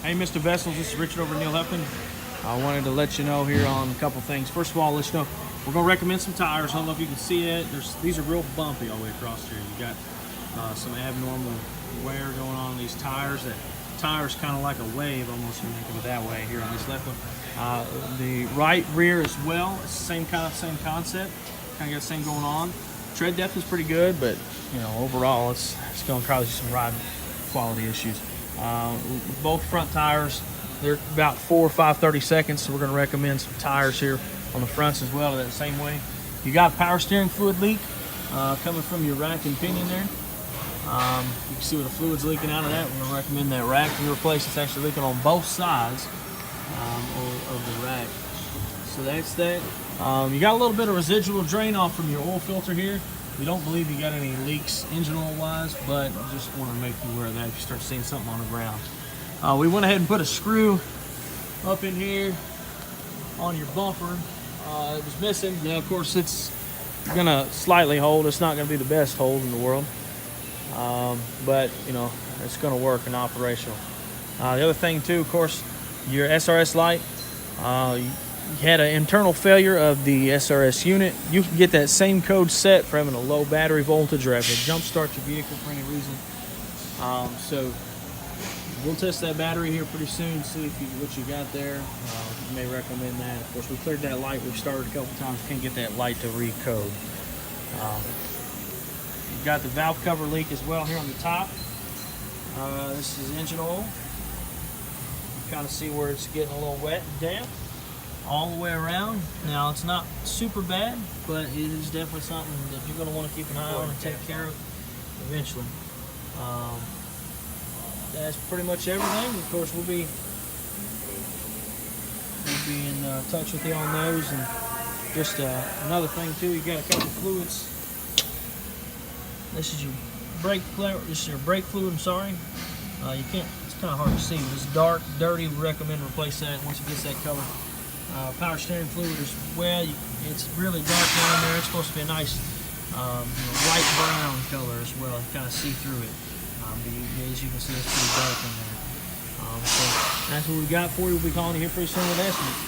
Hey, Mr. Vessels, this is Richard over at Neil Huffman. I wanted to let you know here on a couple things. First of all, let you know we're going to recommend some tires. I don't know if you can see it. These are real bumpy all the way across here. You got some abnormal wear going on these tires. That tire's kind of like a wave almost, when you think of it that way here on this left one. The right rear as well. It's the same concept. Kind of got the same going on. Tread depth is pretty good, but you know, overall it's going to cause you some ride quality issues. Both front tires, they're about 4 or 5/32, so we're going to recommend some tires here on the fronts as well that same way. You got power steering fluid leak coming from your rack and pinion there. You can see where the fluid's leaking out of that. We're going to recommend that rack to be replaced. It's actually leaking on both sides of the rack. So that's that. You got a little bit of residual drain off from your oil filter here. We don't believe you got any leaks engine oil wise, but just want to make you aware of that if you start seeing something on the ground. We went ahead and put a screw up in here on your bumper. It was missing. Now, of course, it's gonna slightly hold. It's not gonna be the best hold in the world, but you know, it's gonna work and operational. The other thing too, of course, your SRS light. You had an internal failure of the SRS unit. You can get that same code set for having a low battery voltage or having to jump start your vehicle for any reason. So we'll test that battery here pretty soon, see what you got there. You may recommend that. Of course, we cleared that light. We've started a couple times. Can't get that light to recode. You've got the valve cover leak as well here on the top. This is engine oil. You kind of see where it's getting a little wet and damp all the way around. Now, it's not super bad, but it is definitely something that you're going to want to keep an eye on and take care of eventually. That's pretty much everything. Of course, we'll be in touch with you on those. And just another thing too, you got a couple of fluids. This is your brake fluid. This is your brake fluid. I'm sorry. You can't. It's kind of hard to see. But it's dark, dirty. We recommend replace that once it gets that color. Power steering fluid as well. It's really dark down there. It's supposed to be a nice light brown color as well. You kind of see through it. But as you can see, it's pretty dark in there. So that's what we got for you. We'll be calling you here pretty soon with an estimate.